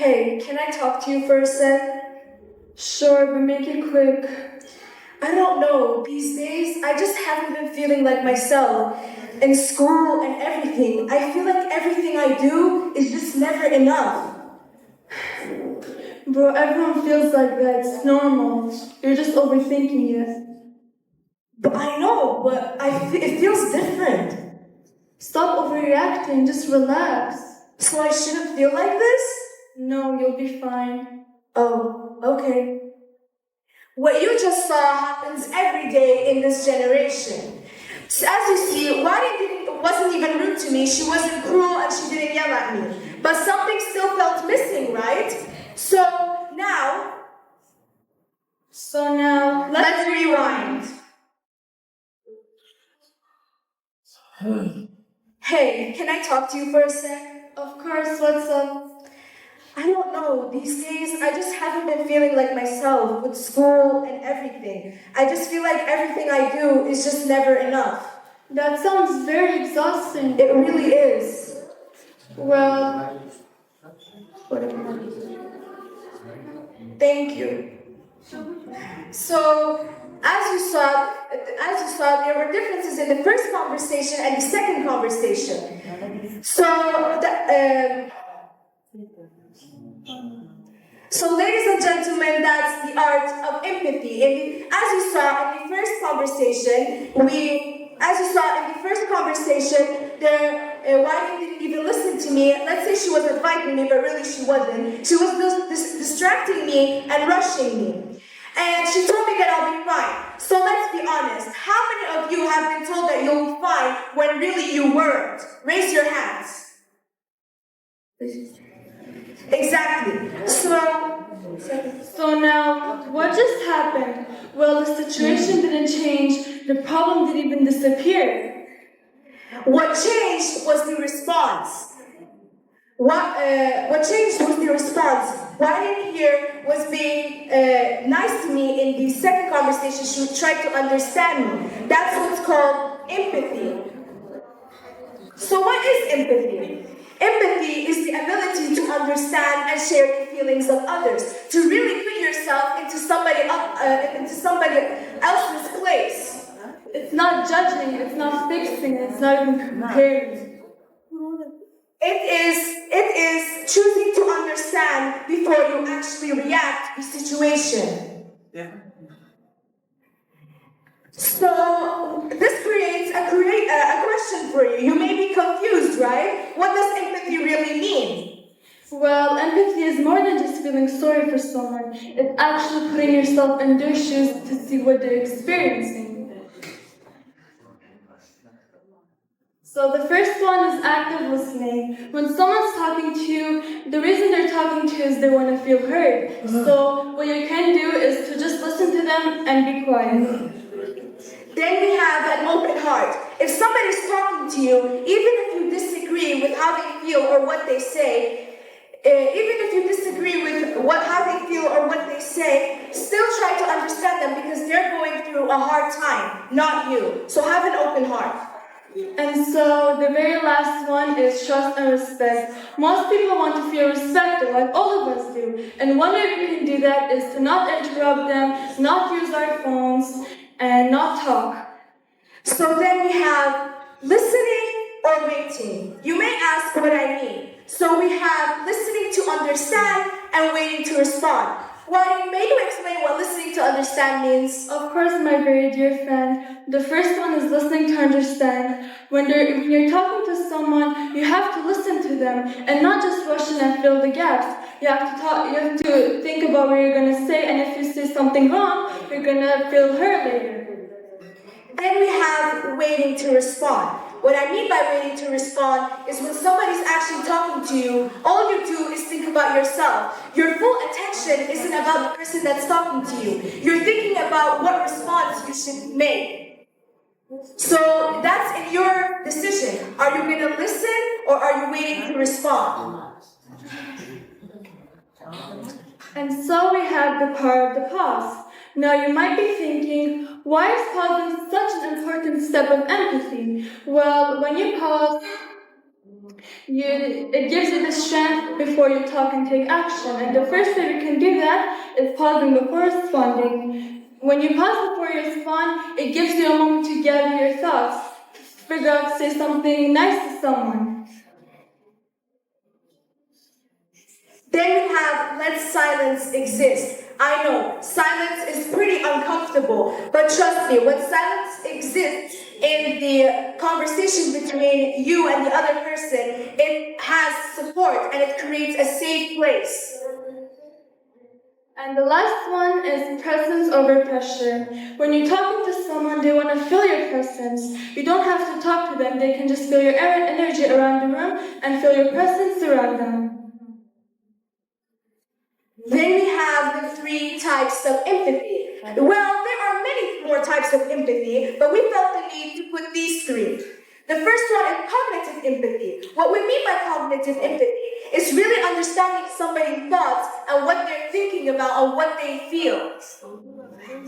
Hey, can I talk to you for a sec? Sure, but make it quick. I don't know, these days I just haven't been feeling like myself. In school and everything, I feel like everything I do is just never enough. Bro, everyone feels like that, it's normal. You're just overthinking it. But I know, but it feels different. Stop overreacting, just relax. So I shouldn't feel like this? No, you'll be fine. Oh, okay. What you just saw happens every day in this generation. So as you see, Wadi wasn't even rude to me, she wasn't cruel and she didn't yell at me. But something still felt missing, right? So now, let's rewind. Hey, can I talk to you for a sec? Of course, what's up? I don't know, these days I just haven't been feeling like myself with school and everything. I just feel like everything I do is just never enough. That sounds very exhausting. It really is. Well, thank you. So, as you saw, there were differences in the first conversation and the second conversation. So, ladies and gentlemen, that's the art of empathy. As you saw in the first conversation, Wadi didn't even listen to me. Let's say she was advising me, but really she wasn't. She was distracting me and rushing me. And she told me that I'll be fine. So let's be honest. How many of you have been told that you'll be fine when really you weren't? Raise your hands. Exactly. So now, what just happened? Well, the situation didn't change. The problem didn't even disappear. What changed was the response. What changed was the response. What I didn't hear was being nice to me in the second conversation. She tried to understand me. That's what's called empathy. So what is empathy? Empathy is the ability to understand and share the feelings of others, to really put yourself into somebody else's place. It's not judging, it's not fixing, it's not even comparing. It is choosing to understand before you actually react to the situation. Yeah. So this creates a question for you. You may be confused, right? What does empathy really mean? Well, empathy is more than just feeling sorry for someone. It's actually putting yourself in their shoes to see what they're experiencing. So the first one is active listening. When someone's talking to you, the reason they're talking to you is they want to feel heard. So what you can do is to just listen to them and be quiet. Then we have an open heart. If somebody's talking to you, even if you disagree with how they feel or what they say, still try to understand them because they're going through a hard time, not you. So have an open heart. And so the very last one is trust and respect. Most people want to feel respected, like all of us do. And one way we can do that is to not interrupt them, not use our phones, and not talk. So then we have listening or waiting. You may ask what I mean. So we have listening to understand and waiting to respond. Well, may you explain what listening to understand means? Of course, my very dear friend. The first one is listening to understand. When you're talking to someone, you have to listen to them and not just rush in and fill the gaps. You have to think about what you're going to say, and if you say something wrong, you're going to feel hurt later. Then we have waiting to respond. What I mean by waiting to respond is when somebody's actually talking to you, all you do is think about yourself. Your full attention isn't about the person that's talking to you. You're thinking about what response you should make. So that's in your decision. Are you going to listen or are you waiting to respond? And so we have the power of the pause. Now you might be thinking, why is pausing such an important step of empathy? Well, when you pause, It gives you the strength before you talk and take action. And the first way we can do that is pausing before responding. When you pause before you respond, it gives you a moment to gather your thoughts. Figure out to say something nice to someone. Then we have let silence exist. I know, silence is pretty uncomfortable, but trust me, when silence exists in the conversation between you and the other person, it has support and it creates a safe place. And the last one is presence over pressure. When you're talking to someone, they want to feel your presence. You don't have to talk to them, they can just feel your energy around the room and feel your presence around them. Then we have the 3 types of empathy. Well, there are many more types of empathy, but we felt the need to put these 3. The first one is cognitive empathy. What we mean by cognitive empathy is really understanding somebody's thoughts and what they're thinking about and what they feel.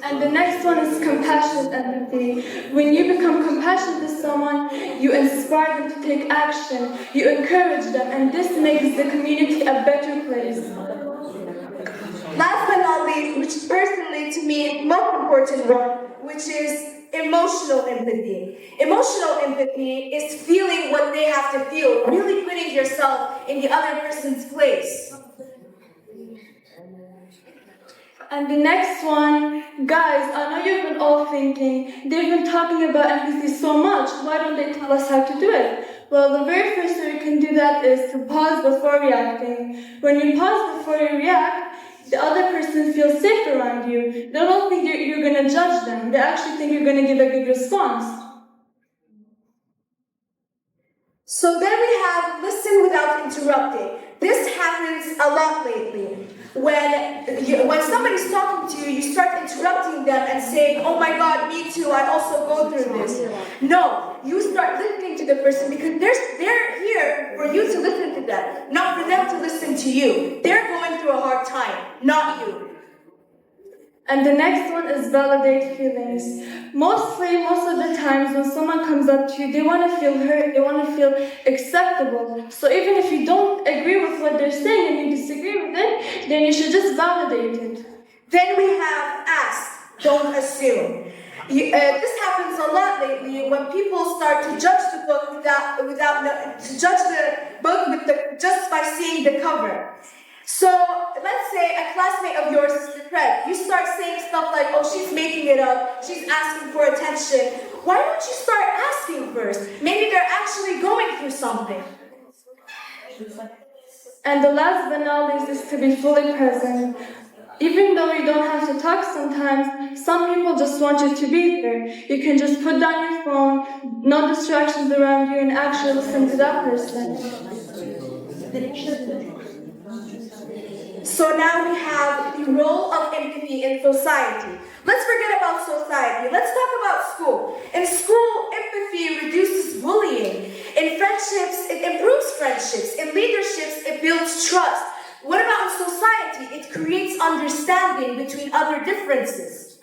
And the next one is compassionate empathy. When you become compassionate to someone, you inspire them to take action, you encourage them, and this makes the community a better place. Last but not least, which personally to me is the most important one, which is emotional empathy. Emotional empathy is feeling what they have to feel, really putting yourself in the other person's place. And the next one, guys, I know you've been all thinking, they've been talking about empathy so much, why don't they tell us how to do it? Well, the very first way you can do that is to pause before reacting. When you pause before you react, the other person feels safe around you. They don't think you're going to judge them. They actually think you're going to give a good response. So then we have listen without interrupting. This happens a lot lately. When somebody's talking to you, you start interrupting them and saying, oh my God, me too, I also go through this. No, you start listening to the person because they're here for you to listen to them, not for them to listen to you. They're going through a hard time, not you. And the next one is validate feelings. Most of the times when someone comes up to you, they want to feel heard, they want to feel acceptable. So even if you don't agree with what they're saying and you disagree with it, then you should just validate it. Then we have ask, don't assume. This happens a lot lately when people start to judge the book just by seeing the cover. So let's say a classmate of yours is depressed. You start saying stuff like, oh, she's making it up, she's asking for attention. Why don't you start asking first? Maybe they're actually going through something. And the last but not least is to be fully present. Even though you don't have to talk sometimes, some people just want you to be there. You can just put down your phone, no distractions around you, and actually listen to that person. So now we have the role of empathy in society. Let's forget about society. Let's talk about school. In school, empathy reduces bullying. In friendships, it improves friendships. In leaderships, it builds trust. What about in society? It creates understanding between other differences.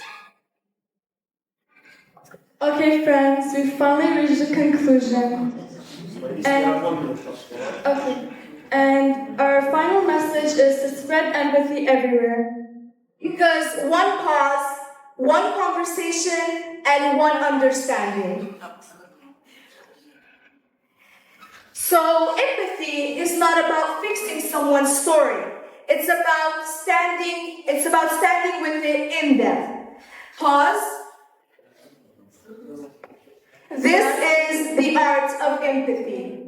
Okay, friends, we've finally reached a conclusion. And our final message is to spread empathy everywhere. Because one pause, one conversation, and one understanding. So empathy is not about fixing someone's story. It's about standing with it in them. Pause. This is the art of empathy.